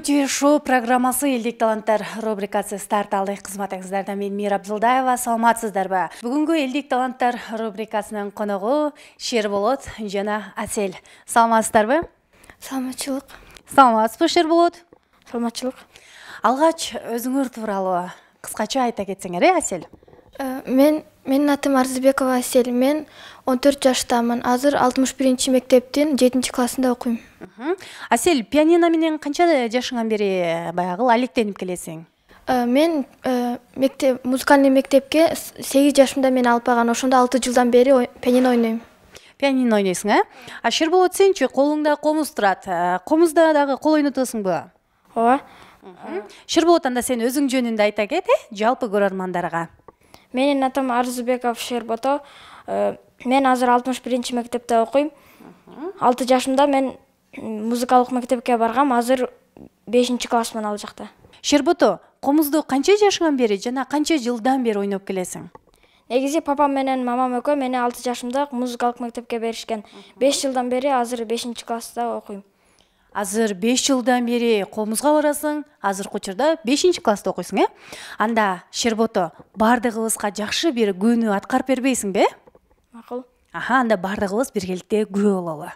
Күчү шоу программасы Элдик таланттар рубрикасы старт алды. Кызматыңыздарда мен Мира Абдылдаева. Саламатсыздарбы? Бүгүнкү Элдик таланттар рубрикасынын коногу Шерболот жана Асель. Саламатсыздарбы? Саламатчылык. Саламатсызбы, Шерболот? Саламатчылык. Алгач өзүңөр тууралуу кыскача айта кетсеңер, Асель? Менин атым Арзыбекова Асель. Мен 14 жаштамын. Азыр 61 мектептин 7 классында окуйм. Асель, пианино менен канча жашыңан бери баягы алектенип келесиң? Мен музыкальный мектепке 8 жашымда мени алып барган. Ошондо 6 жылдан бери пианино ойнойм. Пианино ойнойсуң, А Шерболот, сенчи колуңда комуз турат. Комузда дагы кол ойнотосуңбу? Ооба. Шерболот, анда сен өзүң жөнүндө айта кет, жалпы көрөрмандарга. Менин атым Арзыбеков Шербото. Мен азыр 61 мектепте окуйм. 6 жашымда мен музыкалык мектепке баргам. Азыр 5 классмын ал жакта. Шербото, комузду канча жашыңан бери жана канча жылдан бери ойноп келесиң? Негизи папам менен мамам экөө мени 6 жашымда музыкалык мектепке беришкен. 5 жылдан бери азыр 5 класста окуйм. Азыр 5 жылдан бери комузга барасың, азыркы учурда 5 класста окуйсуң, Анда Шербото, бардыгыбызга жакшы бир күнү аткарып бербейсиңби? Макул. Анда бардыгыбыз биргеликте күбө бололу.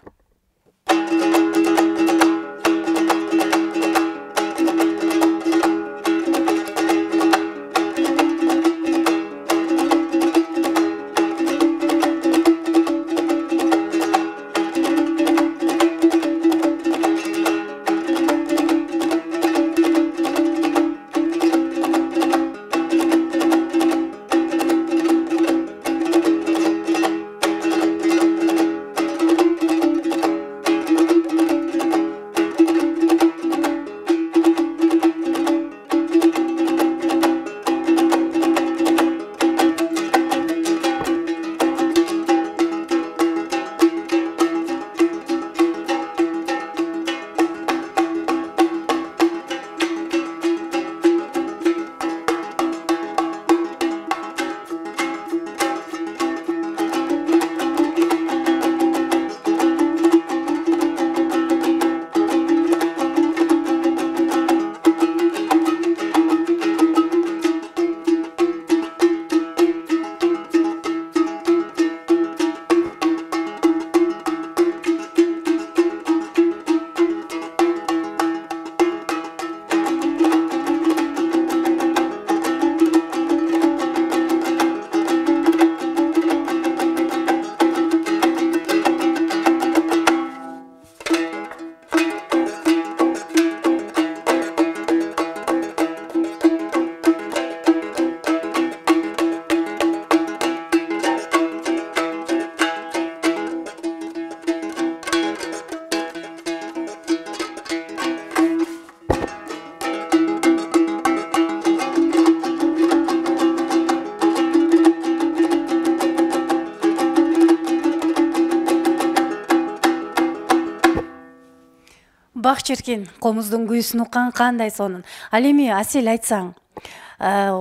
Бак черкен, комуздун күйүүсүн уккан кандай сонун. Ал эми Асель, айтсаң,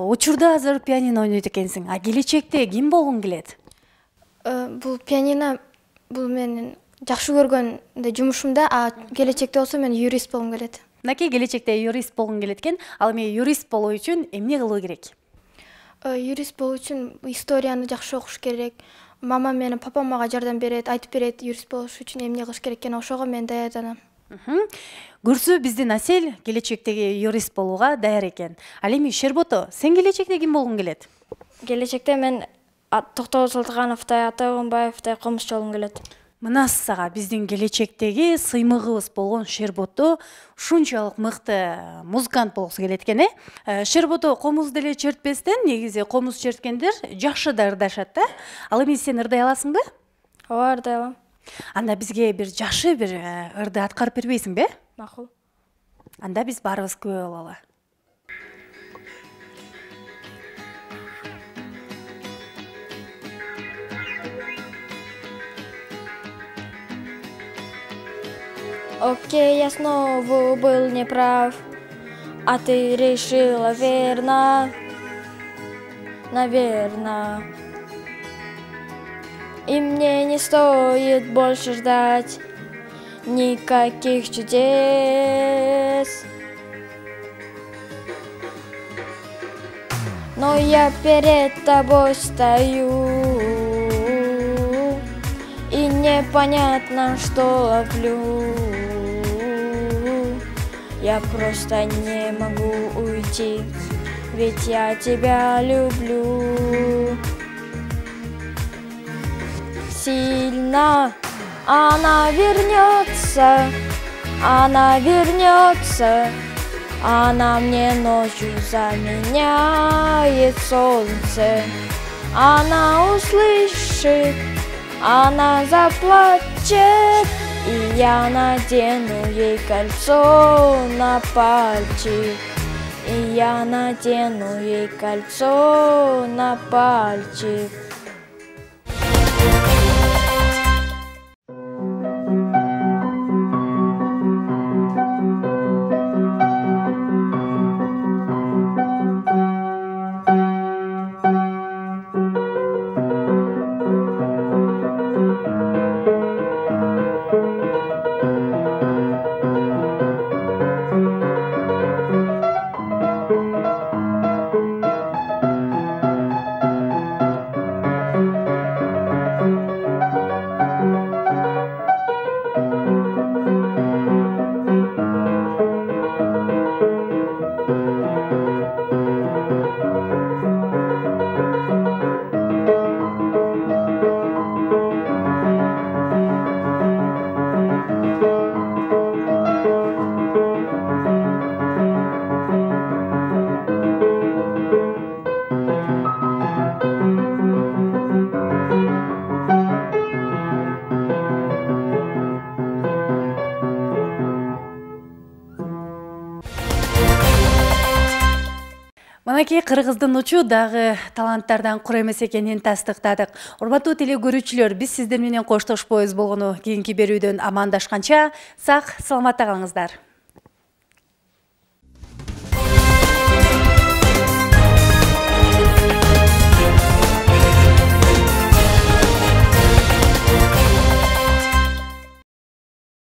учурда азыр пианино ойнойт экенсиң. А келечекте ким болгуң келет? Бул пианино бул менин жакшы көргөн жумушумда, а келечекте болсо мен юрист болгум келет. Мынакей келечекте юрист болгуң келет экен. Ал эми юрист болуу үчүн эмне кылуу керек? Юрист болуу үчүн историяны жакшы окуш керек. Мамам менен папам мага жардам берет, айтып берет юрист болуш үчүн эмне кылыш керек экенин, ошого мен даярданам. Көрсө биздин Асель келечектеги юрист болууга даяр экен. Ал эми Шербото, сен келечекте ким болгуң келет? Келечекте мен Токтогул Салтыкановдай, Ата Огунбаевдай комузчу болгум келет. Мына сага биздин келечектеги сыймыгыбыз болгон Шербото ушунчалык мыкты музыкант болгусу келет экен, Шербото комуз деле чертпестен, негизи комуз черткендер жакшы да ырдашат да. Ал эми сен ырдай аласыңбы? Ооба, ырдай алам. Анда бизге бир жакшы бир ырды аткарып бербейсиңби? Макул. Анда биз баарыбыз күбө бололу. Окей, я снова был неправ, а ты решила верно, наверно. И мне не стоит больше ждать никаких чудес. но я перед тобой стою, и непонятно, что ловлю. Я просто не могу уйти, ведь я тебя люблю. Сильно она вернется, она мне ночью заменяет солнце. Она услышит, она заплачет, и я надену ей кольцо на пальчик. И я надену ей кольцо на пальчик. Манакей кыргыздын учу дагы таланттардан кур эмес экенин тастыктадык. Урматтуу теле көрүүчүлөр, биз сиздер менен коштошпойбуз болгону кийинки берүүдөн амандашканча сак саламатта калыңыздар.